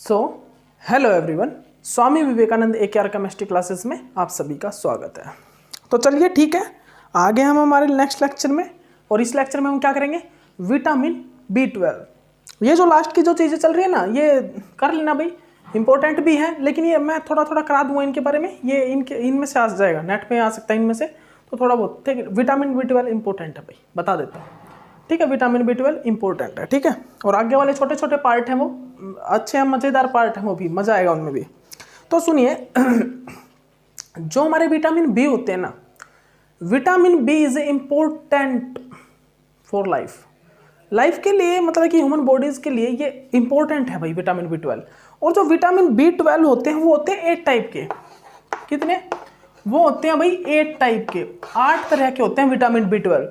So hello everyone, Swami Vivekananda AKR chemistry classes में आप सभी का स्वागत है। तो चलिए ठीक है, आगे हम हमारे नेक्स्ट लेक्चर में, और इस लेक्चर में हम क्या करेंगे, विटामिन B12। ये जो लास्ट की जो चीज़ें चल रही है ना, ये कर लेना भाई, इंपॉर्टेंट भी है, लेकिन ये मैं थोड़ा थोड़ा करा दूंगा इनके बारे में। ये इनमें से आ जाएगा, नेट में आ सकता है इनमें से, तो थोड़ा बहुत ठीक है। विटामिन B12 इंपॉर्टेंट है भाई, बता देता हूँ, ठीक है। विटामिन B12 इंपॉर्टेंट है, ठीक है। और आगे वाले छोटे छोटे पार्ट हैं वो अच्छे हैं, मज़ेदार पार्ट हैं, वो भी मज़ा आएगा उनमें भी। तो सुनिए, जो हमारे विटामिन बी होते हैं ना, vitamin B is important for life के लिए, मतलब कि ह्यूमन बॉडीज के लिए ये इंपॉर्टेंट है भाई, विटामिन B12। और जो विटामिन B12 होते हैं वो होते हैं 8 टाइप के। कितने? वो होते हैं भाई 8 टाइप के, 8 तरह के होते हैं विटामिन B12।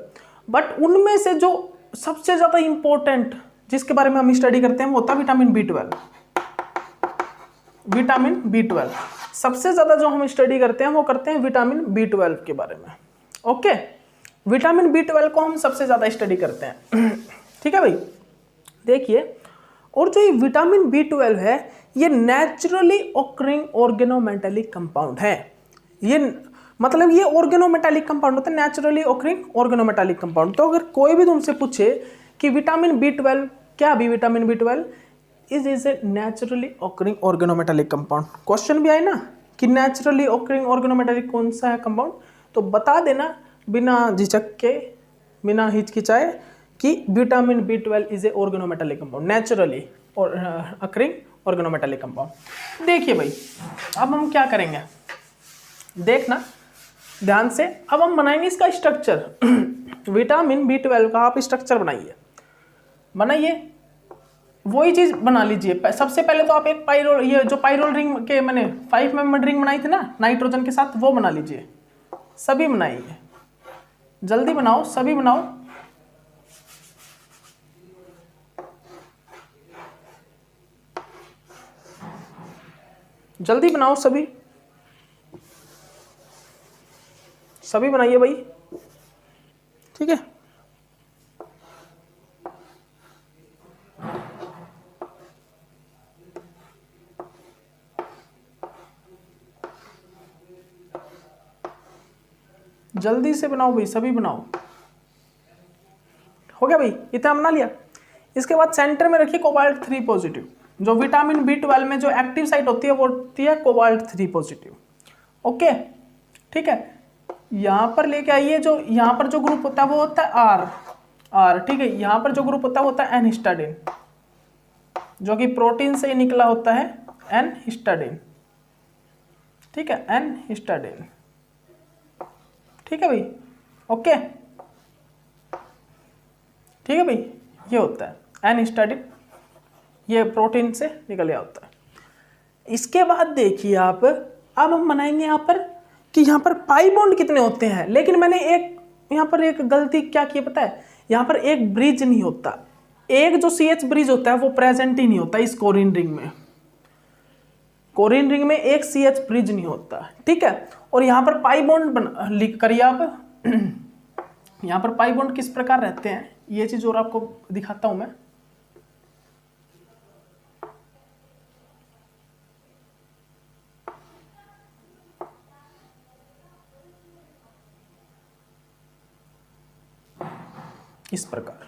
बट उनमें से जो सबसे ज़्यादा इंपॉर्टेंट, जिसके बारे में हम स्टडी करते हैं, वो होता है विटामिन B12। विटामिन B12 सबसे ज़्यादा जो हम स्टडी करते हैं वो करते हैं विटामिन B12 के बारे में। ओके, विटामिन B12 को हम सबसे ज़्यादा स्टडी करते हैं, ठीक है भाई। देखिए, और जो ये विटामिन B12 है, ये नेचुरली ऑकरिंग ऑर्गेनोमेटेलिक कंपाउंड है। ये मतलब ये ऑर्गेनोमेटेलिक कंपाउंड होता है, नेचुरली ऑकरिंग ऑर्गेनोमेटेलिक कंपाउंड। तो अगर कोई भी तुमसे पूछे कि विटामिन B12 क्या भी, vitamin B12 is a naturally occurring organometallic compound, question भी आए ना कि नेचुरली ऑकरिंग ऑर्गेनोमेटेलिक कौन सा है कंपाउंड, तो बता देना बिना झिझक के, बिना हिचकिचाए कि vitamin B12 is a organometallic compound, naturally occurring organometallic compound. देखिए भाई, अब हम क्या करेंगे, देखना ध्यान से। अब हम बनाएंगे इसका स्ट्रक्चर। विटामिन B12 का आप स्ट्रक्चर बनाइए, वही चीज बना लीजिए। सबसे पहले तो आप एक पाइरोल, ये जो पाइरोल रिंग के मैंने 5 मेंबर रिंग बनाई थी ना नाइट्रोजन के साथ, वो बना लीजिए। सभी बनाइए, जल्दी बनाओ, सभी बनाओ। जल्दी बनाओ, सभी बनाइए भाई, ठीक है। जल्दी से बनाओ भाई, सभी बनाओ। हो गया भाई, इतना बना लिया। इसके बाद सेंटर में रखिए कोबाल्ट 3 पॉजिटिव। जो विटामिन B12 में जो एक्टिव साइट होती है वो होती है कोबाल्ट 3 पॉजिटिव। ओके, ठीक है। यहाँ पर लेके आइए, जो यहाँ पर जो ग्रुप होता है वो होता है R, ठीक है। यहाँ पर जो ग्रुप होता है वो होता है N हिस्टाडीन, जो कि प्रोटीन से निकला होता है, N हिस्टाडीन, ठीक है, N हिस्टाडीन, ठीक है भाई। ओके, ठीक है भाई, ये होता है N हिस्टाडीन, ये प्रोटीन से निकल गया होता है। इसके बाद देखिए आप, अब हम बनाएंगे यहाँ पर कि यहाँ पर पाई बॉन्ड कितने होते हैं। लेकिन मैंने यहाँ पर एक गलती क्या की पता है, यहाँ पर एक ब्रिज नहीं होता, एक जो CH ब्रिज होता है वो प्रेजेंट ही नहीं होता इस कोरिन रिंग में। कोरिन रिंग में एक CH ब्रिज नहीं होता, ठीक है। और यहाँ पर पाई बॉन्ड लिख करिए आप। यहाँ पर पाई बॉन्ड किस प्रकार रहते हैं, ये चीज और आपको दिखाता हूं मैं। इस प्रकार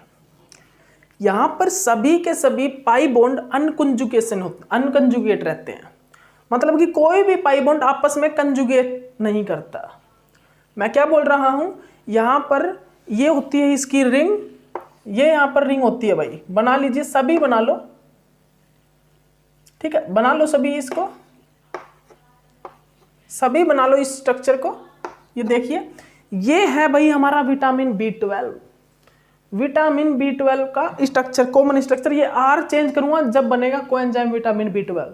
यहां पर सभी के सभी पाई बॉन्ड अनकंजुगेट रहते हैं, मतलब कि कोई भी पाई बॉन्ड आपस में कंजुगेट नहीं करता। मैं क्या बोल रहा हूं, यहां पर ये होती है इसकी रिंग, ये यहां पर रिंग होती है भाई। बना लीजिए, सभी बना लो, ठीक है, बना लो सभी, इसको सभी बना लो इस स्ट्रक्चर को। ये देखिए, ये है भाई हमारा विटामिन B12। विटामिन B12 का स्ट्रक्चर, कॉमन स्ट्रक्चर, ये R चेंज करूंगा जब बनेगा कोएंजाइम विटामिन B12,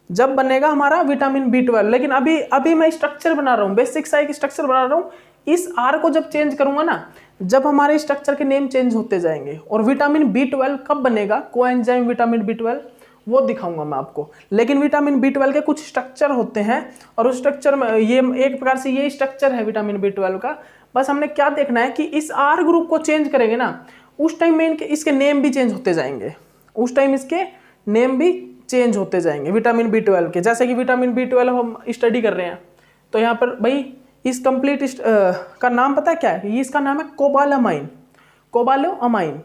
जब बनेगा हमारा विटामिन B12। लेकिन अभी मैं स्ट्रक्चर बना रहा हूं, बेसिक सा एक स्ट्रक्चर बना रहा हूं। इस R को जब चेंज करूंगा ना, जब हमारे स्ट्रक्चर के नेम चेंज होते जाएंगे। और विटामिन B12 कब बनेगा, कोएंजाइम विटामिन B12, वो दिखाऊंगा मैं आपको। लेकिन विटामिन B12 के कुछ स्ट्रक्चर होते हैं, और उस स्ट्रक्चर में ये एक प्रकार से ये स्ट्रक्चर है विटामिन B12 का। बस हमने क्या देखना है कि इस R ग्रुप को चेंज करेंगे ना, उस टाइम में इसके नेम भी चेंज होते जाएंगे, उस टाइम इसके नेम भी चेंज होते जाएंगे विटामिन B12 के। जैसे कि विटामिन B12 हम स्टडी कर रहे हैं, तो यहाँ पर भाई इस कंप्लीट का नाम पता है क्या है? ये इसका नाम है कोबालामाइन, कोबालोअमाइन।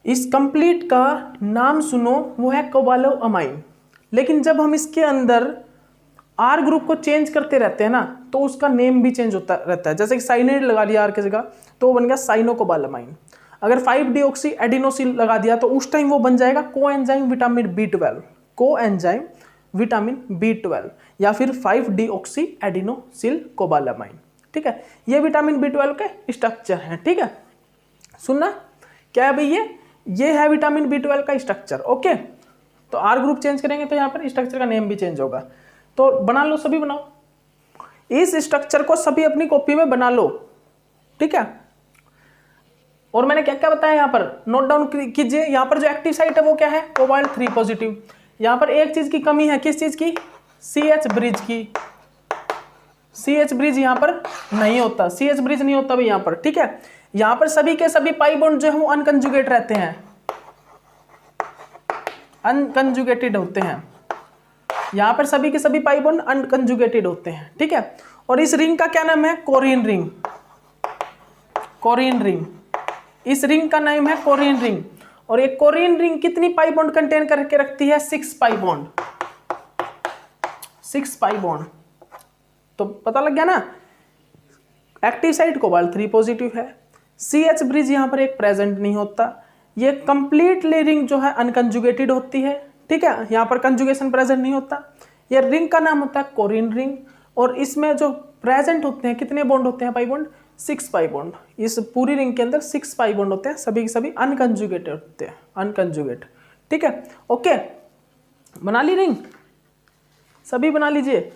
इस कंप्लीट का नाम सुनो, वो है कोबालोअमाइन। लेकिन जब हम इसके अंदर आर ग्रुप को चेंज करते रहते हैं ना, तो उसका नेम भी चेंज होता रहता है। जैसे कि साइनाइड लगा दिया आर की जगह, तो वो बन गया साइनोकोबालामाइन। अगर 5-डीऑक्सी एडिनोसिल लगा दिया, तो उस टाइम वो बन जाएगा coenzyme vitamin B12, coenzyme vitamin B12, या फिर 5-डीऑक्सी एडिनोसिल कोबालामाइन। ठीक है, ये विटामिन B12 के स्ट्रक्चर हैं। ठीक है, सुनना क्या है भाई, ये है विटामिन B12 का स्ट्रक्चर। ओके, तो आर ग्रुप चेंज करेंगे तो यहाँ पर स्ट्रक्चर का नेम भी चेंज होगा। तो बना लो, सभी बनाओ, इस स्ट्रक्चर को सभी अपनी कॉपी में बना लो। ठीक है, और मैंने क्या क्या बताया यहाँ पर नोट डाउन कीजिए। यहाँ पर जो एक्टिव साइट है वो क्या है? Cobalt 3 positive. यहाँ पर एक चीज की कमी है, किस चीज की? CH ब्रिज की। CH ब्रिज यहाँ पर नहीं होता, CH ब्रिज नहीं होता भाई यहाँ पर। ठीक है, यहाँ पर सभी के सभी पाई बॉन्ड जो है वो अनकंजुगेट रहते हैं, अनकंजुगेटेड होते हैं। यहाँ पर सभी के सभी पाई बॉन्ड अनकंजुगेटेड होते हैं। ठीक है, और इस रिंग का क्या नाम है? कोरिन रिंग, कोरिन रिंग। इस रिंग का नाम है कोरिन रिंग। और ये कोरिन रिंग कितनी पाई बॉन्ड कंटेन करके रखती है? 6 पाई बॉन्ड, 6 पाई बॉन्ड। तो पता लग गया ना, एक्टिव साइट कोबाल्ट 3 पॉजिटिव है, CH ब्रिज यहाँ पर एक प्रेजेंट नहीं होता, ये कंप्लीटली रिंग जो है अनकंजुगेटेड होती है। ठीक है, यहाँ पर कंजुगेशन प्रेजेंट नहीं होता। ये रिंग का नाम होता है कोरिन रिंग, और इसमें जो प्रेजेंट होते हैं कितने बॉन्ड होते हैं? Pi bond 6 pi bond. इस पूरी रिंग के अंदर 6 पाई बॉन्ड होते हैं, सभी के सभी अनकंजुगेटेड होते हैं, अनकंजुगेट। ठीक है, ओके, बना ली रिंग, सभी बना लीजिए,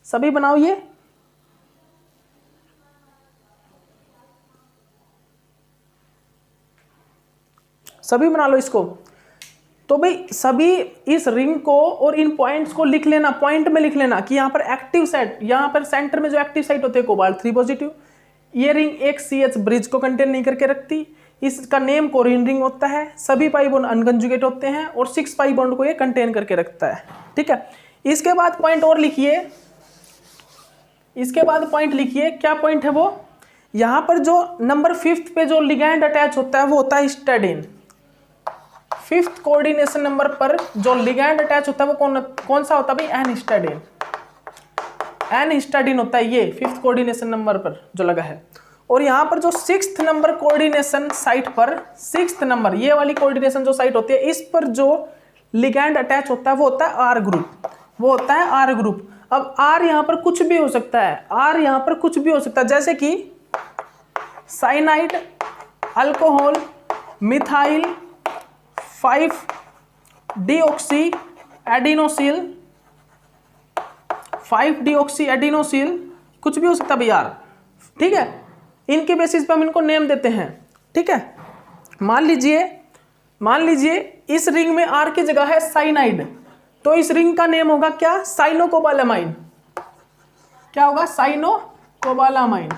सभी बनाओ, ये सभी बना लो इसको। तो भाई सभी इस रिंग को और इन पॉइंट्स को लिख लेना, पॉइंट में लिख लेना कि यहाँ पर एक्टिव साइट, यहाँ पर सेंटर में जो एक्टिव साइट होती है कोबाल्ट 3 पॉजिटिव, ये रिंग एक CH ब्रिज को कंटेन नहीं करके रखती, इसका नेम कोरिन रिंग होता है, सभी पाई बॉन्ड अनकंजुगेट होते हैं और 6 पाई बॉन्ड को ये कंटेन करके रखता है। ठीक है, इसके बाद पॉइंट और लिखिए, इसके बाद पॉइंट लिखिए, क्या पॉइंट है वो? यहाँ पर जो नंबर 5 पे जो लिगैंड अटैच होता है वो होता है हिस्टिडाइन। 5th कोऑर्डिनेशन नंबर पर जो लिगैंड अटैच होता है वो कौन सा होता है भाई? एन हिस्टिडाइन, एन हिस्टिडाइन होता है ये 5th कोऑर्डिनेशन नंबर पर जो लगा है। और यहाँ पर जो 6th नंबर कोऑर्डिनेशन साइट पर, 6th नंबर ये वाली कोऑर्डिनेशन जो साइट होती है, इस पर जो लिगैंड अटैच होता है वो होता है आर ग्रुप, वो होता है आर ग्रुप। अब आर यहाँ पर कुछ भी हो सकता है, आर यहाँ पर कुछ भी हो सकता है, जैसे कि साइनाइड, अल्कोहल, मिथाइल, 5-डीऑक्सी एडिनोसिल, 5-डीऑक्सी एडिनोसिल, कुछ भी हो सकता है भाई यार। ठीक है, इनके बेसिस पे हम इनको नेम देते हैं। ठीक है, मान लीजिए इस रिंग में आर की जगह है साइनाइड, तो इस रिंग का नेम होगा क्या? साइनोकोबालामाइन। क्या होगा? साइनोकोबालामाइन,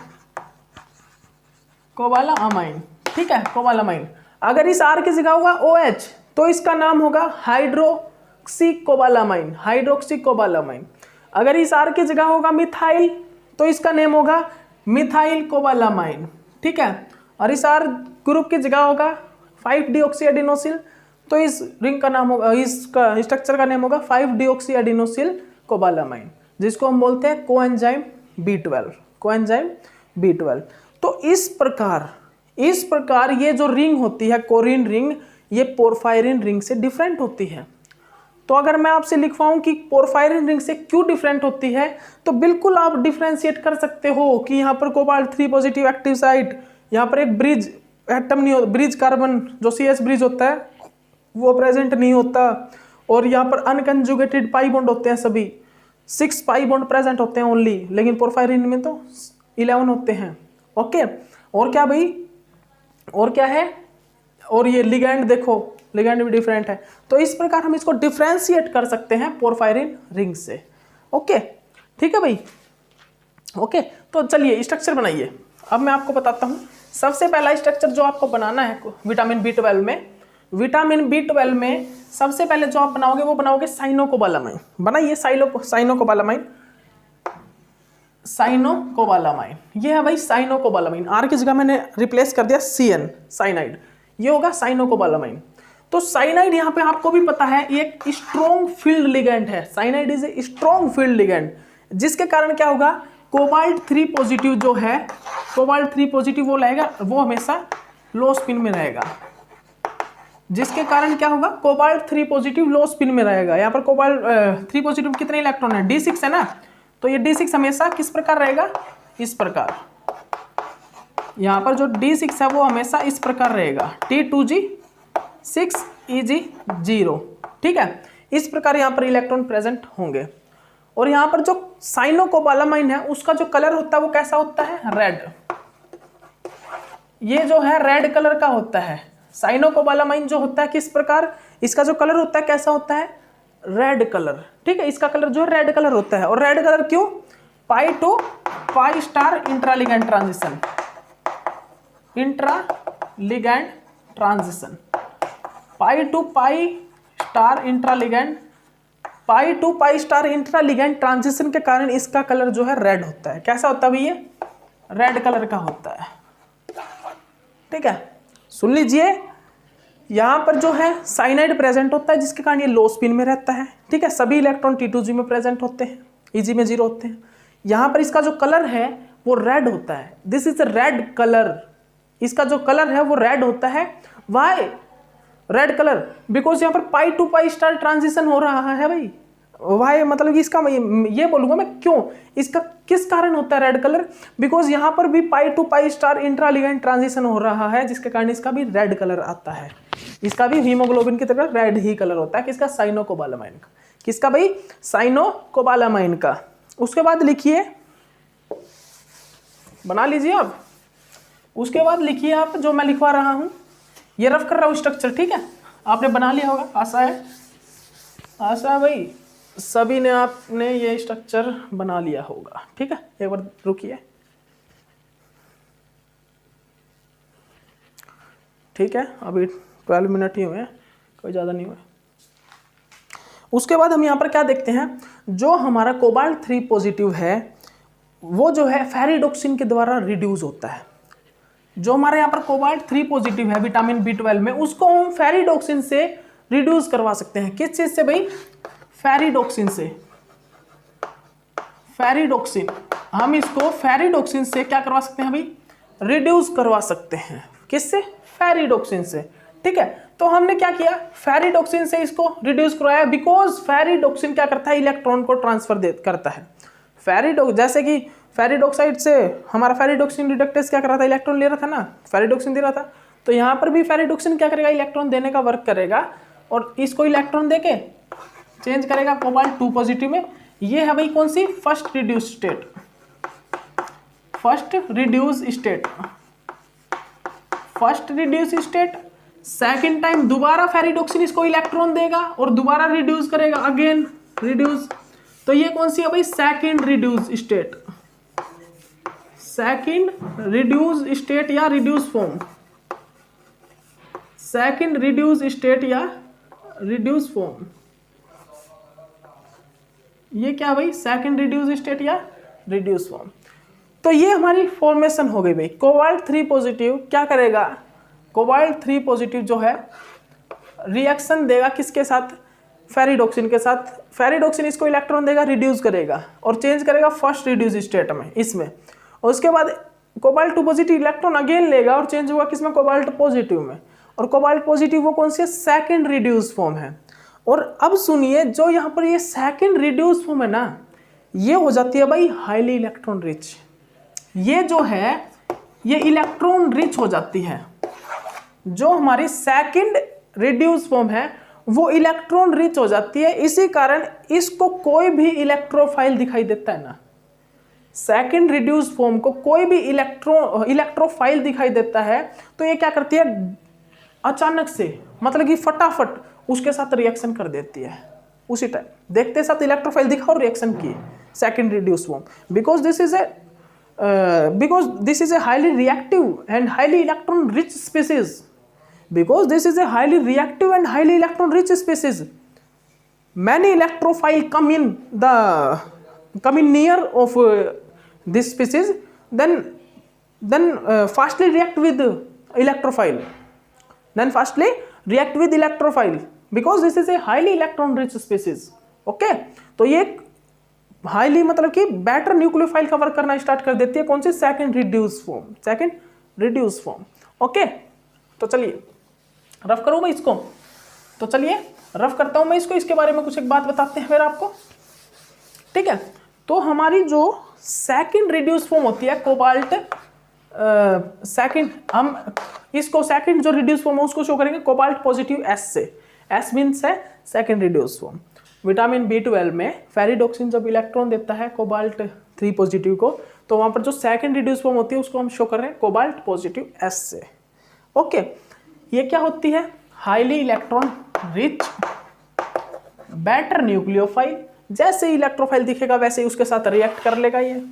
कोबालामाइन। ठीक है, कोबालामाइन। अगर इस आर की जगह होगा OH, तो इसका नाम होगा हाइड्रोक्सीकोबालामाइन, हाइड्रोक्सीकोबालामाइन। अगर इस आर की जगह होगा मिथाइल, तो इसका नेम होगा मिथाइल कोबालामाइन। ठीक है, और इस आर ग्रुप की जगह होगा 5-डीऑक्सी एडिनोसिल, तो इस रिंग का नाम होगा, इसका स्ट्रक्चर का नेम होगा 5-डीऑक्सी एडिनोसिल कोबालामाइन, जिसको हम बोलते हैं कोएंजाइम B12, कोएंजाइम B12। तो इस प्रकार ये जो रिंग होती है कोरिन रिंग, ये पोरफायरिन रिंग से डिफरेंट होती है। तो अगर मैं आपसे लिखवाऊं कि पोरफायरिन रिंग से क्यों डिफरेंट होती है, तो बिल्कुल आप डिफरेंशिएट कर सकते हो कि यहाँ पर कोबाल्ट 3 पॉजिटिव एक्टिव साइट, यहाँ पर एक ब्रिज एटम नहीं होता, ब्रिज कार्बन जो CH ब्रिज होता है वो प्रेजेंट नहीं होता, और यहाँ पर अनकंजुगेटेड पाई बॉन्ड होते हैं, सभी 6 पाई बॉन्ड प्रेजेंट होते हैं ओनली, लेकिन पोरफायरिन में तो 11 होते हैं। ओके, और क्या भाई, और क्या है? और ये लिगैंड देखो, लिगैंड भी डिफरेंट है। तो इस प्रकार हम इसको डिफरेंशिएट कर सकते हैं पोरफायरिन रिंग से। ओके, ठीक है भाई। ओके, तो चलिए स्ट्रक्चर बनाइए। अब मैं आपको बताता हूँ, सबसे पहला स्ट्रक्चर जो आपको बनाना है विटामिन B12 में, विटामिन B12 में सबसे पहले जो आप बनाओगे वो बनाओगे साइनोकोबालामाइन। बनाइए साइनोकोबालामाइन। साइनोकोबालामाइन ये है भाई साइनोकोबालामाइन, आर की जगह मैंने रिप्लेस कर दिया CN, साइनाइड। ये होगा साइनोकोबालामाइन। तो साइनाइड यहाँ पे आपको भी पता है ये एक स्ट्रॉन्ग फील्ड लिगेंड है। Cyanide is a strong field ligand, जिसके कारण क्या होगा, कोबाल्ट 3 पॉजिटिव जो है, कोबाल्ट 3 पॉजिटिव वो रहेगा, वो हमेशा लो स्पिन में रहेगा, जिसके कारण क्या होगा, कोबाल्ट 3 पॉजिटिव लो स्पिन में रहेगा। यहाँ पर कोबाल्ट 3 पॉजिटिव कितने इलेक्ट्रॉन है, D6 है ना, तो ये D6 हमेशा किस प्रकार रहेगा, इस प्रकार। यहाँ पर जो D6 है वो हमेशा इस प्रकार रहेगा, T2G6 EG0, ठीक है। इस प्रकार यहाँ पर इलेक्ट्रॉन प्रेजेंट होंगे। और यहाँ पर जो साइनोकोबालामाइन है उसका जो कलर होता है वो कैसा होता है, रेड। ये जो है रेड कलर का होता है। साइनोकोबालामाइन जो होता है किस प्रकार, इसका जो कलर होता है कैसा होता है, रेड कलर, ठीक है। इसका कलर जो है रेड कलर होता है। और रेड कलर क्यों, pi to pi star intraligand transition, intraligand transition, pi to pi star intraligand, pi to pi star intraligand transition के कारण इसका कलर जो है रेड होता है। कैसा होता है भैया, रेड कलर का होता है, ठीक है। सुन लीजिए, यहाँ पर जो है साइनाइड प्रेजेंट होता है, जिसके कारण ये लो स्पिन में रहता है, ठीक है। सभी इलेक्ट्रॉन T2G में प्रेजेंट होते हैं, EG में 0 होते हैं। यहाँ पर इसका जो कलर है वो रेड होता है, दिस इज रेड कलर। इसका जो कलर है वो रेड होता है। वाई रेड कलर, बिकॉज यहाँ पर पाई टू पाई स्टार ट्रांजिशन हो रहा है भाई। वाई मतलब कि इसका ये बोलूंगा मैं क्यों, इसका किस कारण होता है रेड कलर, बिकॉज यहाँ पर भी पाई to pi star intraligand transition हो रहा है, जिसके कारण इसका भी रेड कलर आता है। इसका भी हीमोग्लोबिन की तरह रेड ही कलर होता है, किसका, साइनोकोबालामाइन का। किसका भाई, साइनोकोबालामाइन का। उसके बाद लिखिए, बना लीजिए आप। उसके बाद लिखिए आप जो मैं लिखवा रहा हूं, ये रफ कर रहा हूं स्ट्रक्चर, ठीक है। आपने बना लिया होगा, आशा है, आशा है भाई सभी ने, आपने ये स्ट्रक्चर बना लिया होगा, ठीक है। एक बार रुकिए, ठीक है। अभी 12 मिनट ही हुए हैं, कोई ज़्यादा नहीं हुआ। उसके बाद हम यहाँ पर क्या देखते हैं, जो हमारा कोबाल्ट 3 पॉजिटिव है वो जो है फेरिडोक्सिन के द्वारा रिड्यूस होता है। जो हमारे यहाँ पर कोबाल्ट 3 पॉजिटिव है विटामिन B12 में, उसको हम फेरिडोक्सिन से रिड्यूस करवा सकते हैं। किस चीज से भाई, फेरिडोक्सिन से। फेरिडोक्सिन, हम इसको फेरिडोक्सिन से क्या करवा सकते हैं भाई, रिड्यूस करवा सकते हैं। किससे, फेरिडोक्सिन से, ठीक है। तो हमने क्या किया, फेरिडोक्सिन से इसको रिड्यूस करवाया, बिकॉज फेरिडोक्सिन क्या करता है, इलेक्ट्रॉन को ट्रांसफर करता है। जैसे कि फेरिडोक्साइड से हमारा फेरिडोक्सिन रिडक्टेस क्या कर रहा था, इलेक्ट्रॉन ले रहा था ना, फेरिडोक्सिन दे रहा था। तो यहाँ पर भी फेरिडोक्सिन क्या करेगा, इलेक्ट्रॉन देने का वर्क करेगा, और इसको इलेक्ट्रॉन देके चेंज करेगा कोबाल्ट 2 पॉजिटिव में। ये है भाई कौन सी, first reduce state, first reduce state, first reduce state. Second time दोबारा फेरिडोक्सिन इसको इलेक्ट्रॉन देगा और दोबारा रिड्यूस करेगा, अगेन रिड्यूस। तो ये कौन सी है भाई, second reduce state, second reduce state या reduce form, second reduce state या रिड्यूस फॉर्म। ये क्या भाई, सेकेंड रिड्यूस स्टेट या रिड्यूस फॉर्म। तो ये हमारी फॉर्मेशन हो गई भाई। कोबाल्ट 3 पॉजिटिव क्या करेगा, कोबाल्ट 3 पॉजिटिव जो है रिएक्शन देगा किसके साथ, फेरिडोक्सिन के साथ। फेरिडोक्सिन इसको इलेक्ट्रॉन देगा, रिड्यूस करेगा और चेंज करेगा फर्स्ट रिड्यूस स्टेट में, इसमें। और उसके बाद कोबाल्ट 2 पॉजिटिव इलेक्ट्रॉन अगेन लेगा और चेंज होगा किसमें, कोबाल्ट पॉजिटिव में। और कोबाल्ट पॉजिटिव वो कौन सी है, सेकेंड रिड्यूस फॉर्म है। और अब सुनिए, जो यहाँ पर ये सेकेंड रिड्यूस फॉर्म है ना, ये हो जाती है भाई हाईली इलेक्ट्रॉन रिच। ये जो है ये इलेक्ट्रॉन रिच हो जाती है। जो हमारी सेकेंड रिड्यूस फॉर्म है वो इलेक्ट्रॉन रिच हो जाती है, इसी कारण इसको कोई भी इलेक्ट्रोफाइल दिखाई देता है ना। सेकेंड रिड्यूस फॉर्म को कोई भी इलेक्ट्रोफाइल दिखाई देता है, तो ये क्या करती है, अचानक से, मतलब कि फटाफट उसके साथ रिएक्शन कर देती है उसी टाइम, देखते साथ इलेक्ट्रोफाइल दिखा और रिएक्शन की। Second reduce form, because this is a highly reactive and highly electron rich species, because this is a highly reactive and highly electron rich species. Many electrophile come in near of this species, then fastly react with electrophile. Because this is a highly electron rich species. Okay, तो ये highly मतलब कि better nucleophile का work करना start कर देती है. कौन सी? Second reduce form. ओके, तो चलिए रफ करूं मैं इसको. तो चलिए रफ करता हूं मैं इसको. इसके बारे में कुछ एक बात बताते हैं फिर आपको. ठीक है, तो हमारी जो सेकंड रिड्यूस फॉर्म होती है कोबाल्ट, सेकंड हम इसको सेकंड जो रिड्यूस फॉर्म है उसको शो करेंगे कोबाल्ट पॉजिटिव एस से. एस मीन्स है second reduce form. Vitamin B12 में फेरिडोक्सिन जब इलेक्ट्रॉन देता है कोबाल्ट 3 पॉजिटिव को, तो वहां पर जो सेकंड रिड्यूस फॉर्म होती है उसको हम शो कर रहे हैं कोबाल्ट पॉजिटिव एस से. ओके, ये क्या होती है? Highly electron rich better nucleophile. जैसे ही इलेक्ट्रोफाइल दिखेगा वैसे ही उसके साथ रिएक्ट कर लेगा. ये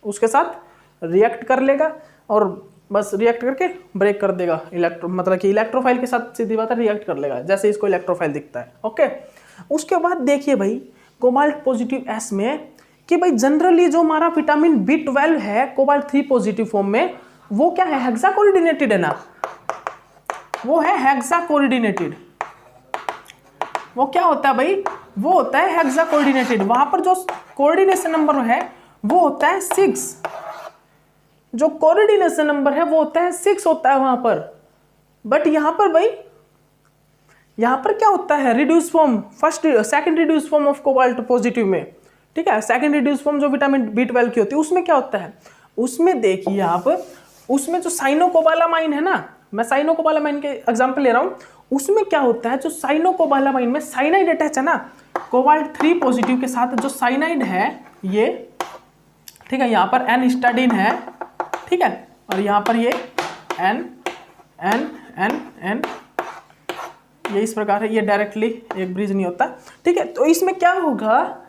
उसके साथ रिएक्ट कर लेगा और बस रिएक्ट करके ब्रेक कर देगा. मतलब कि इलेक्ट्रोफाइल के साथ सीधी बात है रिएक्ट कर लेगा जैसे इसको इलेक्ट्रोफाइल दिखता है. ओके, उसके बाद देखिए भाई कोबाल्ट पॉजिटिव एस में कि भाई जनरली जो हमारा विटामिन B12 है कोबाल्ट 3 पॉजिटिव फॉर्म में, वो क्या है? हेक्सा कोऑर्डिनेटेड है ना. वो है हेक्सा कोऑर्डिनेटेड. वो क्या होता है भाई? वो होता है हेक्सा कोऑर्डिनेटेड. वहां पर जो कोऑर्डिनेशन नंबर है वो होता है 6. जो कोऑर्डिनेशन नंबर है वो होता है 6 होता है वहां पर. बट यहां पर भाई यहां पर क्या होता है? Reduce form second reduce form of cobalt positive में. ठीक है, सेकंड रिड्यूस फॉर्म जो विटामिन B12 की होती है उसमें क्या होता है? उसमें देखिए आप, उसमें जो साइनोकोबालामाइन है ना, मैं साइनोकोबालामाइन के एग्जांपल ले रहा हूं. उसमें क्या होता है? जो साइनोकोबालामाइन में साइनाइड अटैच है ना कोबाल्ट 3 पॉजिटिव के साथ, जो साइनाइड है ये, ठीक है, यहाँ पर एन स्टाडीन है. ठीक है, और यहाँ पर ये एन एन एन एन ये इस प्रकार है. ये डायरेक्टली एक ब्रिज नहीं होता. ठीक है, तो इसमें क्या होगा?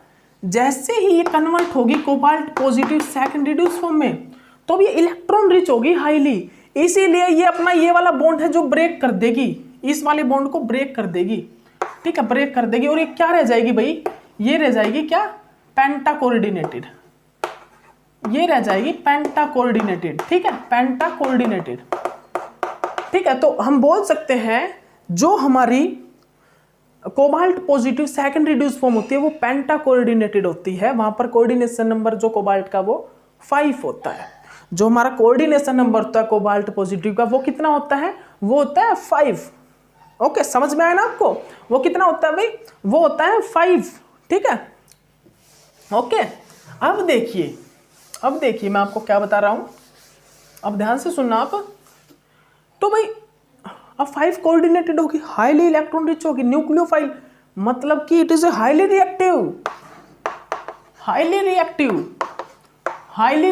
जैसे ही ये कन्वर्ट होगी cobalt positive second reduce form में, तो अब ये इलेक्ट्रॉन रिच होगी हाईली. इसीलिए ये अपना ये वाला बॉन्ड है जो ब्रेक कर देगी, इस वाले बॉन्ड को ब्रेक कर देगी. ठीक है, ब्रेक कर देगी. और ये क्या रह जाएगी भाई? ये रह जाएगी क्या? Penta coordinated. ये रह जाएगी पेंटा कोऑर्डिनेटेड. ठीक है, पेंटा कोऑर्डिनेटेड. ठीक है, तो हम बोल सकते हैं जो हमारी cobalt positive second reduce form होती है वो पेंटा कोऑर्डिनेटेड होती है. वहां पर कोऑर्डिनेशन नंबर जो कोबाल्ट का वो 5 होता है. जो हमारा कोऑर्डिनेशन नंबर होता है कोबाल्ट पॉजिटिव का वो कितना होता है? वो होता है 5. ओके, समझ में आया ना आपको? वो कितना होता है भाई? वो होता है 5. ठीक है, ओके. अब देखिए मैं आपको क्या बता रहा हूं. अब ध्यान से सुनना आप. तो भाई अब 5 कोऑर्डिनेटेड होगी, हाईली इलेक्ट्रॉन रिच होगी, न्यूक्लियोफाइल, मतलब कि it is a highly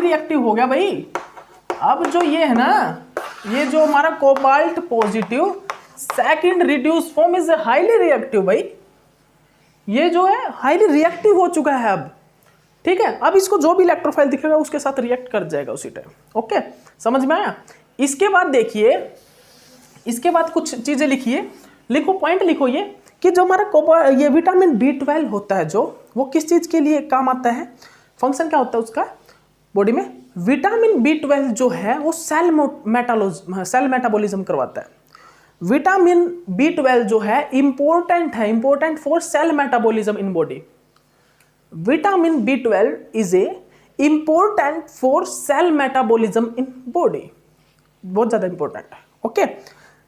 reactive हो गया भाई. अब जो ये है ना, ये जो हमारा cobalt positive second reduce form is highly reactive भाई. ये जो है हाईली रिएक्टिव हो चुका है अब. ठीक है, अब इसको जो भी इलेक्ट्रोफाइल दिखेगा उसके साथ रिएक्ट कर जाएगा उसी टाइम. ओके, समझ में आया? इसके बाद देखिए, इसके बाद कुछ चीजें लिखिए, लिखो, पॉइंट लिखो ये कि जो हमारा ये विटामिन B12 होता है जो, वो किस चीज के लिए काम आता है? फंक्शन क्या होता है उसका बॉडी में? विटामिन B12 जो है वो सेल मेटाबॉलिज्म करवाता है. विटामिन B12 जो है important for sale metabolism in body. Vitamin B12 is a important for sale metabolism in body. बहुत ज्यादा इंपॉर्टेंट है. ओके,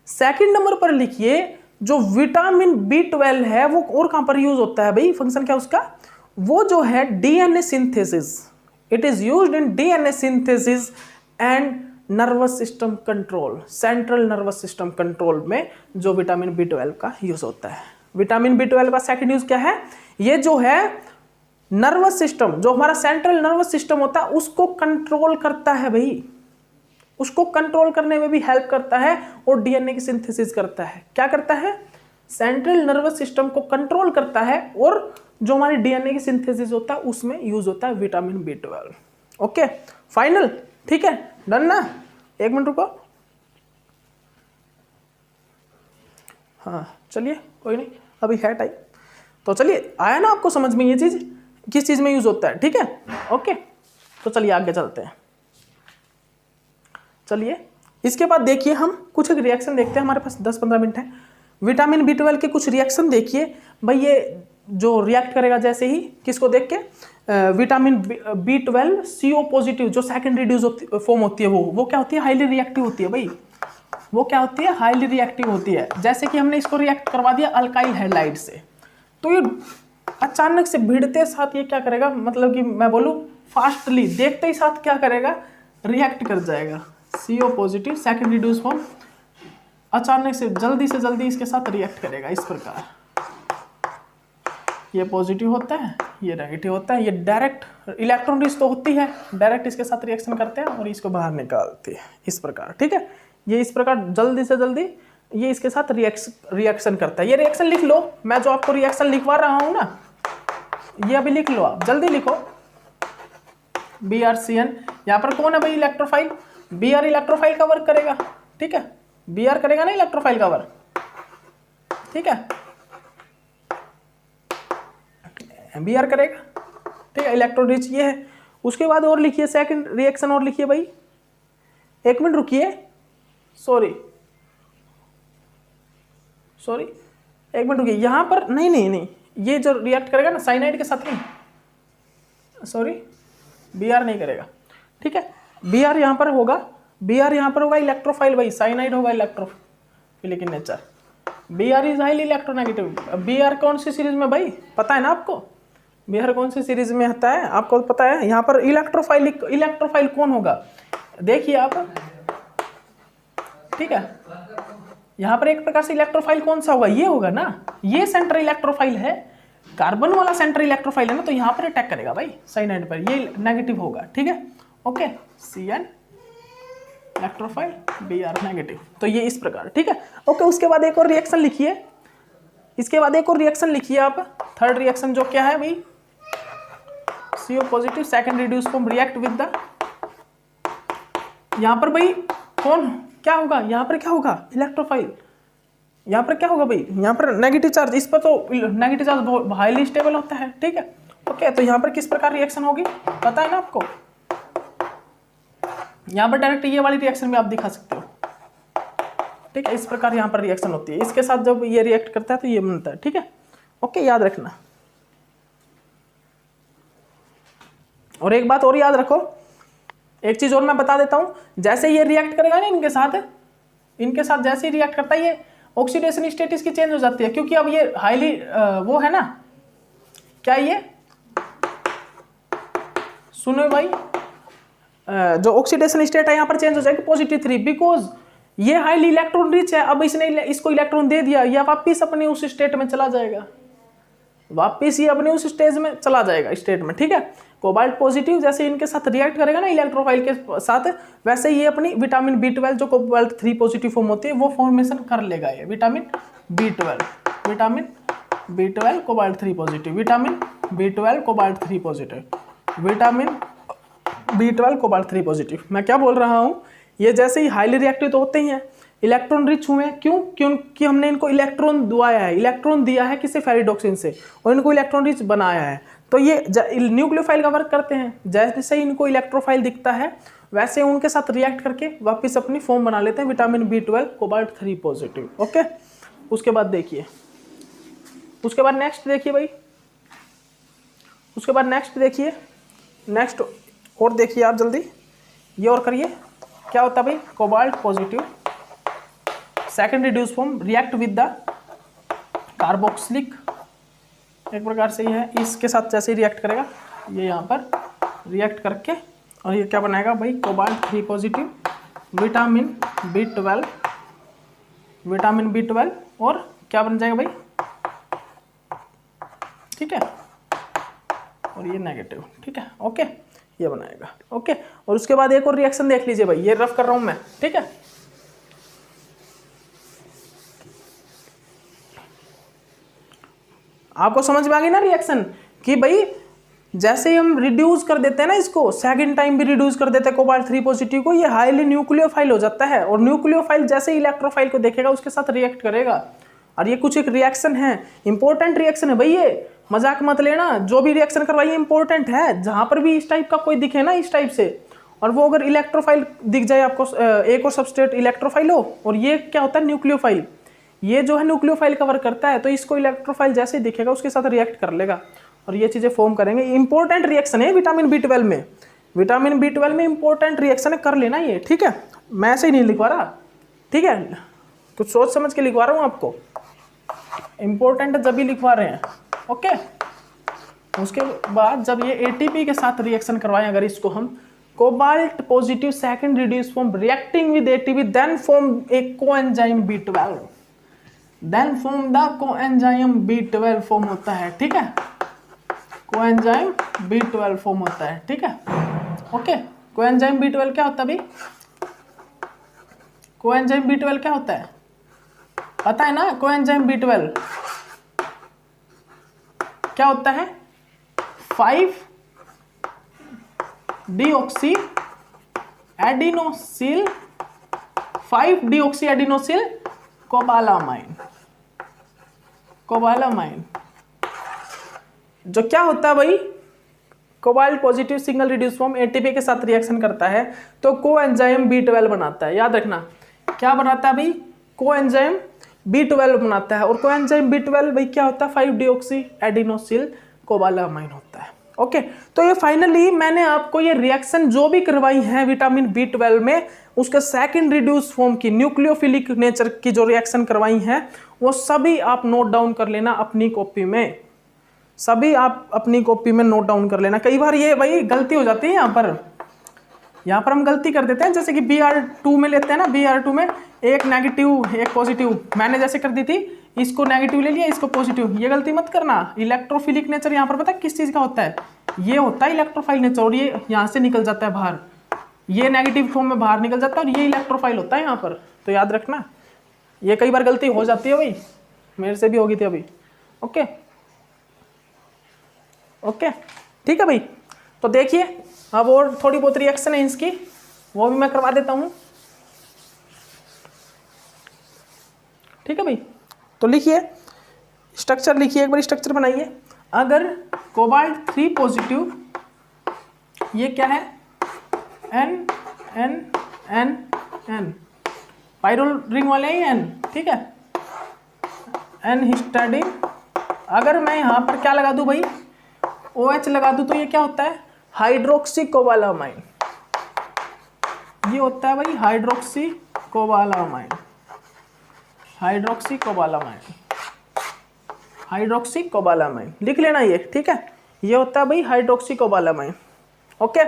सेकंड नंबर पर लिखिए जो विटामिन B12 है वो और कहां पर यूज होता है भाई? फंक्शन क्या उसका? वो जो है DNA synthesis. It is used in DNA synthesis and nervous system control. Central nervous system control में जो विटामिन B12 का यूज होता है. विटामिन B12 का सेकंड यूज क्या है? ये जो है नर्वस सिस्टम, जो हमारा सेंट्रल नर्वस सिस्टम होता है उसको कंट्रोल करता है भाई. उसको कंट्रोल करने में भी हेल्प करता है और डीएनए की सिंथेसिस करता है. क्या करता है? सेंट्रल नर्वस सिस्टम को कंट्रोल करता है और जो हमारी डीएनए की सिंथेसिस होता है उसमें यूज होता है विटामिन B12. Okay, final. ठीक है, डन ना? 1 मिनट रुको. हाँ चलिए कोई नहीं, अभी है टाइम। तो चलिए आया ना आपको समझ में ये चीज़ किस चीज़ में यूज़ होता है, ठीक है। ओके तो चलिए आगे चलते हैं। चलिए इसके बाद देखिए हम कुछ एक रिएक्शन देखते हैं, हमारे पास 10-15 मिनट है। विटामिन B12 के कुछ रिएक्शन देखिए भाई, ये जो रिएक्ट करेगा जैसे ही किसको देख के, विटामिन B12 CO पॉजिटिव जो सेकेंड रिड्यूस फॉर्म होती है वो क्या होती है, हाईली रिएक्टिव होती है भाई। वो क्या होती है, हाईली रिएक्टिव होती है। जैसे कि हमने इसको रिएक्ट करवा दिया अल्काइल हैलाइड से, तो ये अचानक से भिड़ते साथ ये क्या करेगा, मतलब कि मैं बोलूँ फास्टली देखते ही साथ क्या करेगा, रिएक्ट कर जाएगा। CO positive second reduce form अचानक से जल्दी इसके साथ रिएक्ट करेगा इस प्रकार। ये पॉजिटिव होता है, ये नेगेटिव होता है। ये डायरेक्ट इलेक्ट्रॉन रिच तो होती है, डायरेक्ट इसके साथ रिएक्शन करते हैं और इसको बाहर निकालते हैं इस प्रकार, ठीक है। ये इस प्रकार जल्दी से जल्दी ये इसके साथ रिएक्शन करता है। ये रिएक्शन लिख लो, मैं जो आपको रिएक्शन लिखवा रहा हूँ ना, ये अभी लिख लो, आप जल्दी लिखो। BrCN, यहाँ पर कौन है भाई, इलेक्ट्रोफाइल। Br इलेक्ट्रोफाइल का वर्क करेगा, ठीक है। Br करेगा ना इलेक्ट्रोफाइल का वर्क, ठीक है। Br करेगा, ठीक है, इलेक्ट्रॉन रिच ये है। उसके बाद और लिखिए सेकंड रिएक्शन और लिखिए भाई, एक मिनट रुकिए, सॉरी एक मिनट रुकिए, यहाँ पर नहीं, ये जो रिएक्ट करेगा ना साइनाइड के साथ नहीं, सॉरी Br नहीं करेगा, ठीक है। Br यहाँ पर होगा इलेक्ट्रोफाइल भाई, साइनाइड होगा electrophilic in nature. Br is highly electronegative. Br कौन सी सीरीज में भाई, पता है ना आपको, Br कौन सी सीरीज में आता है आपको पता है। यहाँ पर इलेक्ट्रोफाइल कौन होगा, देखिए आप, ठीक है। यहाँ पर एक प्रकार से इलेक्ट्रोफाइल कौन सा होगा, ये होगा ना, ये सेंटर इलेक्ट्रोफाइल है, कार्बन वाला सेंटर इलेक्ट्रोफाइल है ना, तो यहाँ पर अटैक करेगा भाई साइनाइड पर, ये नेगेटिव होगा, ठीक है। Okay, CN electrophile, Br negative, तो ये इस प्रकार, ठीक है। ओके, उसके बाद एक और रिएक्शन लिखिए, आप थर्ड रिएक्शन जो क्या है भाई, CO positive second reduce form react with the, यहाँ पर भाई कौन क्या होगा, यहाँ पर क्या होगा, इलेक्ट्रोफाइल। यहाँ पर क्या होगा भाई, यहाँ पर नेगेटिव चार्ज, इस पर तो नेगेटिव चार्ज बहुत हाईली स्टेबल होता है, ठीक है। ओके, तो यहाँ पर किस प्रकार रिएक्शन होगी पता है ना आपको, यहाँ पर डायरेक्ट ये वाली रिएक्शन भी आप दिखा सकते हो, ठीक है। इस प्रकार यहाँ पर रिएक्शन होती है, इसके साथ जब ये रिएक्ट करता है तो ये बनता है, ठीक है। ओके, याद रखना। और एक बात और याद रखो, एक चीज और मैं बता देता हूं, जैसे ये रिएक्ट करेगा ना इनके साथ जैसे ही रिएक्ट करता है, ये ऑक्सीडेशन स्टेटस की चेंज हो जाती है, क्योंकि अब ये हाईली वो है ना, क्या ये सुनो भाई, जो ऑक्सीडेशन स्टेट है यहाँ पर चेंज हो जाएगी +3, बिकॉज ये हाईली इलेक्ट्रॉन रिच है। अब इसने इसको इलेक्ट्रॉन दे दिया, या वापिस अपने उस स्टेट में चला जाएगा, वापिस ये अपने उस स्टेज में चला जाएगा स्टेट में, ठीक है। कोबाल्ट पॉजिटिव जैसे इनके साथ रिएक्ट करेगा ना इलेक्ट्रोफाइल के साथ, वैसे ये अपनी विटामिन B12 जो कोबाल्ट 3 पॉजिटिव फॉर्म होती है वो फॉर्मेशन कर लेगा। ये vitamin B12 cobalt 3 positive, vitamin B12 cobalt 3 positive, vitamin B12 cobalt 3 positive. मैं क्या बोल रहा हूँ, ये जैसे ही हाईली रिएक्टिव तो होते ही हैं, इलेक्ट्रॉन रिच हुए, क्यों, क्योंकि हमने इनको इलेक्ट्रॉन दिया है किसी फेरिडोक्सिन से, और इनको इलेक्ट्रॉन रिच बनाया है, तो ये न्यूक्लियोफाइल का वर्क करते हैं। जैसे ही इनको इलेक्ट्रोफाइल दिखता है वैसे उनके साथ रिएक्ट करके वापस अपनी फॉर्म बना लेते हैं, vitamin B12 cobalt 3 positive. Okay, उसके बाद देखिए, उसके बाद नेक्स्ट देखिए भाई, उसके बाद नेक्स्ट देखिए, नेक्स्ट और देखिए आप जल्दी, ये और करिए, क्या होता है भाई, cobalt positive second reduce form react with the carboxylic, एक प्रकार से ये है, इसके साथ जैसे ही रिएक्ट करेगा ये यहाँ पर रिएक्ट करके, और ये क्या बनाएगा भाई, कोबाल्ट 3 पॉजिटिव विटामिन B12 और क्या बन जाएगा भाई, ठीक है, और ये नेगेटिव, ठीक है। ओके, ये बनाएगा। ओके, और उसके बाद एक और रिएक्शन देख लीजिए भाई, ये रफ कर रहा हूं मैं, ठीक है। आपको समझ में आ गई ना रिएक्शन, कि भाई जैसे ही हम रिड्यूस कर देते हैं ना इसको, सेकंड टाइम भी रिड्यूस कर देते हैं कोबाल्ट 3 पॉजिटिव को, ये हाईली न्यूक्लियोफाइल हो जाता है, और न्यूक्लियोफाइल जैसे ही इलेक्ट्रोफाइल को देखेगा उसके साथ रिएक्ट करेगा, और ये कुछ एक रिएक्शन है, इंपॉर्टेंट रिएक्शन है भाई, ये मजाक मत लेना। जो भी रिएक्शन करवाइए इंपॉर्टेंट है। जहां पर भी इस टाइप का कोई दिखे ना, इस टाइप से, और वो अगर इलेक्ट्रोफाइल दिख जाए आपको, एक और सबस्ट्रेट इलेक्ट्रोफाइल हो और ये क्या होता है न्यूक्लियोफाइल, ये जो है न्यूक्लियोफाइल कवर करता है, तो इसको इलेक्ट्रोफाइल जैसे ही दिखेगा उसके साथ रिएक्ट कर लेगा और ये चीज़ें फॉर्म करेंगे। इंपॉर्टेंट रिएक्शन है विटामिन B12 में, विटामिन B12 में इंपॉर्टेंट रिएक्शन है, कर लेना ये, ठीक है। मैं ऐसे ही नहीं लिखवा रहा, ठीक है, कुछ सोच समझ के लिखवा रहा हूँ आपको, इंपॉर्टेंट जब भी लिखवा रहे हैं, ओके। उसके बाद जब ये ATP के साथ रिएक्शन करवाएं, अगर इसको हम cobalt positive second reduce form reacting with ATP then form a coenzyme B12, then form the coenzyme B12 form होता है, ठीक है, कोएंजाइम B12 फॉर्म होता है, ठीक है, ओके। कोएंजाइम B12 क्या होता है भाई, कोएंजाइम B12 क्या होता है पता है ना, कोएंजाइम B12 क्या होता है, 5-डीऑक्सी एडिनोसिल, 5-डीऑक्सी एडिनोसिल कोबालामाइन, कोबालामाइन जो क्या होता है भाई, cobalt positive single reduce form ATP के साथ रिएक्शन करता है तो कोएंजाइम B12 बनाता है। याद रखना क्या बनाता है भाई, कोएंजाइम B12 बनाता है। और कोएंजाइम B12 भाई क्या होता है, 5-डीऑक्सी एडिनोसिल कोबालामाइन होता है, ओके। तो ये फाइनली मैंने आपको ये रिएक्शन जो भी करवाई है विटामिन B12 में, उसके सेकंड रिड्यूस फॉर्म की न्यूक्लियोफिलिक नेचर की जो रिएक्शन करवाई है वो सभी आप नोट डाउन कर लेना अपनी कॉपी में, सभी आप अपनी कॉपी में नोट डाउन कर लेना। कई बार ये भाई गलती हो जाती है, यहाँ पर हम गलती कर देते हैं, जैसे कि Br2 में लेते हैं ना, Br2 में एक नेगेटिव एक पॉजिटिव, मैंने जैसे कर दी थी, इसको नेगेटिव ले लिया इसको पॉजिटिव, ये गलती मत करना। इलेक्ट्रोफिलिक नेचर यहाँ पर पता है किस चीज़ का होता है, ये होता है इलेक्ट्रोफाइल नेचर, और ये यहाँ से निकल जाता है बाहर, ये नेगेटिव फॉर्म में बाहर निकल जाता है और ये इलेक्ट्रोफाइल होता है यहाँ पर, तो याद रखना। ये कई बार गलती हो जाती है भाई, मेरे से भी होगी थी अभी, ओके ओके, ठीक है भाई। तो देखिए अब और थोड़ी बहुत रिएक्शन है इसकी, वो भी मैं करवा देता हूँ, ठीक है भाई। तो लिखिए स्ट्रक्चर, लिखिए एक बार स्ट्रक्चर बनाइए। अगर कोबाल्ट 3 पॉजिटिव, ये क्या है, N N N N, pyrrole ring वाले हैं N, ठीक है, N हिस्टाडीन। अगर मैं यहाँ पर क्या लगा दूँ भाई, OH लगा दूँ, तो ये क्या होता है, हाइड्रोक्सी कोबालामाइन, ये होता है भाई hydroxy cobalamin, hydroxy cobalamin, hydroxy cobalamin लिख लेना ये, ठीक है, ये होता है भाई हाइड्रोक्सी कोबालामाइन, ओके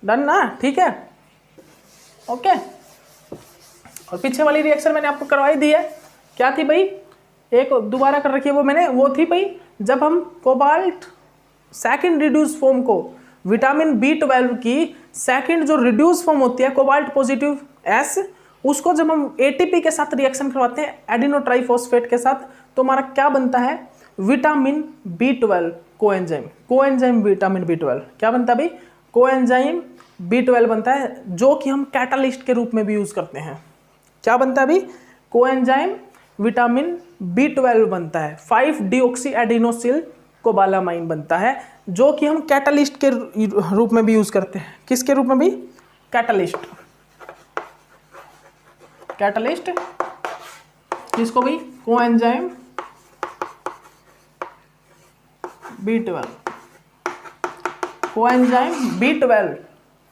डन ना, ठीक है, ओके। और पीछे वाली रिएक्शन मैंने आपको करवाई दी है, क्या थी भाई, एक दोबारा कर रखी है वो मैंने, वो थी भाई जब हम कोबाल्ट सेकंड रिड्यूस फॉर्म को विटामिन B12 की सेकंड जो रिड्यूस फॉर्म होती है कोबाल्ट पॉजिटिव S, उसको जब हम ATP के साथ रिएक्शन करवाते हैं एडिनो ट्राइफॉस्फेट के साथ, तो हमारा क्या बनता है, vitamin B12 coenzyme, coenzyme vitamin B12 क्या बनता है भाई, कोएंजाइम B12 बनता है, जो कि हम कैटालिस्ट के रूप में भी यूज करते हैं। क्या बनता है भाई, कोएंजाइम विटामिन B12 बनता है, 5-डीऑक्सी एडिनोसिल कोबालामाइन बनता है, जो कि हम कैटालिस्ट के रूप में भी यूज करते हैं। किसके रूप में भी, कैटालिस्ट, कैटालिस्ट किसको भाई, coenzyme B12, coenzyme B12,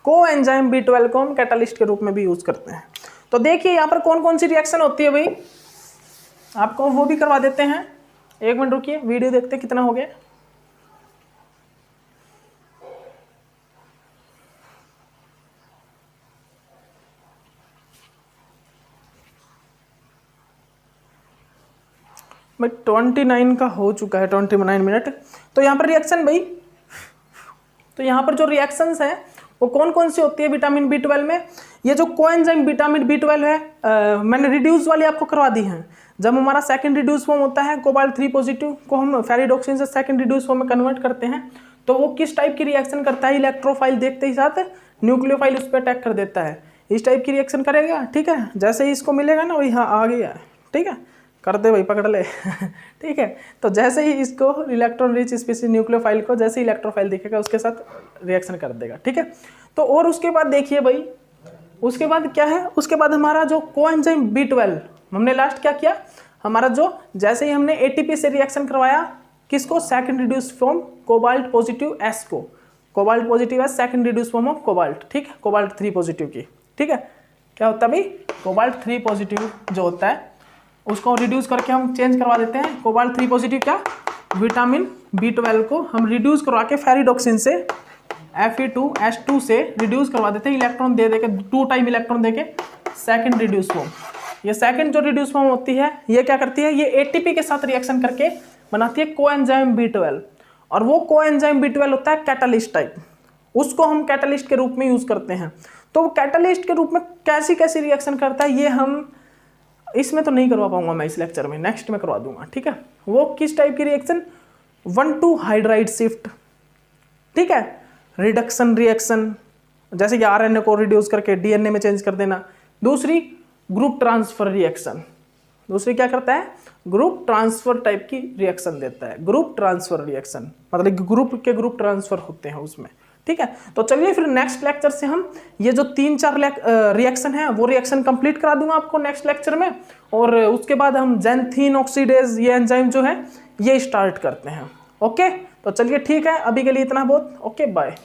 coenzyme B12 को हम कैटालिस्ट के रूप में भी यूज करते हैं। तो देखिए यहाँ पर कौन कौन सी रिएक्शन होती है भाई, आपको वो भी करवा देते हैं। एक मिनट रुकिए, वीडियो देखते कितना हो गया। भाई 29 का हो चुका है, 29 मिनट। तो यहाँ पर रिएक्शन भाई, तो यहाँ पर जो रिएक्शंस हैं वो कौन कौन सी होती है विटामिन B12 में, ये जो कोएंजाइम विटामिन B12 है, मैंने रिड्यूस वाली आपको करवा दी है। जब हमारा सेकंड रिड्यूस फॉर्म होता है कोबाल्ट 3 पॉजिटिव को हम फेरिडोक्सिन से सेकंड रिड्यूस फॉर्म में कन्वर्ट करते हैं, तो वो किस टाइप की रिएक्शन करता है, इलेक्ट्रोफाइल देखते ही साथ न्यूक्लियोफाइल उस पर अटैक कर देता है, इस टाइप की रिएक्शन करेगा, ठीक है। जैसे ही इसको मिलेगा ना, वही हाँ आ गया है, ठीक है, कर दे भाई, पकड़ ले ठीक है। तो जैसे ही इसको इलेक्ट्रॉन रिच स्पीशीज न्यूक्लियोफाइल को जैसे ही इलेक्ट्रोफाइल दिखेगा उसके साथ रिएक्शन कर देगा, ठीक है। तो और उसके बाद देखिए भाई, उसके बाद क्या है, उसके बाद हमारा जो कोएंजाइम B12, हमने लास्ट क्या किया, हमारा जो जैसे ही हमने ATP से रिएक्शन करवाया किसको, second reduce form cobalt positive S को, cobalt positive S second reduce form of cobalt, ठीक है, कोबाल्ट 3 पॉजिटिव की, ठीक है। क्या होता है भाई, कोबाल्ट 3 पॉजिटिव जो होता है उसको रिड्यूस करके हम चेंज करवा देते हैं, कोबाल्ट 3 पॉजिटिव क्या, विटामिन B12 को हम रिड्यूस करवा के फेरिडोक्सिन से Fe2H2 से रिड्यूस करवा देते हैं, इलेक्ट्रॉन दे के 2 टाइम इलेक्ट्रॉन दे के सेकेंड रिड्यूस फॉर्म। ये सेकंड जो रिड्यूस फॉर्म होती है ये क्या करती है, ये ATP के साथ रिएक्शन करके बनाती है कोएंजाइम B12, और वो कोएंजाइम B12 होता है कैटलिस्ट टाइप, उसको हम कैटलिस्ट के रूप में यूज करते हैं। तो वो कैटलिस्ट के रूप में कैसी कैसी रिएक्शन करता है ये हम इसमें तो नहीं करवा पाऊंगा मैं इस लेक्चर में, नेक्स्ट में करवा दूंगा, ठीक है। वो किस टाइप की रिएक्शन, 1,2 हाइड्राइड शिफ्ट, ठीक है, रिडक्शन रिएक्शन, जैसे कि RNA को रिड्यूस करके DNA में चेंज कर देना। दूसरी ग्रुप ट्रांसफर रिएक्शन, दूसरी क्या करता है, ग्रुप ट्रांसफर टाइप की रिएक्शन देता है, ग्रुप ट्रांसफर रिएक्शन मतलब ग्रुप के ग्रुप ट्रांसफर होते हैं उसमें, ठीक है। तो चलिए फिर नेक्स्ट लेक्चर से हम ये जो 3-4 रिएक्शन है वो रिएक्शन कंप्लीट करा दूंगा आपको नेक्स्ट लेक्चर में, और उसके बाद हम ज़ैंथीन ऑक्सीडेज ये एंजाइम जो है ये स्टार्ट करते हैं। ओके, तो चलिए ठीक है, अभी के लिए इतना बहुत, ओके बाय।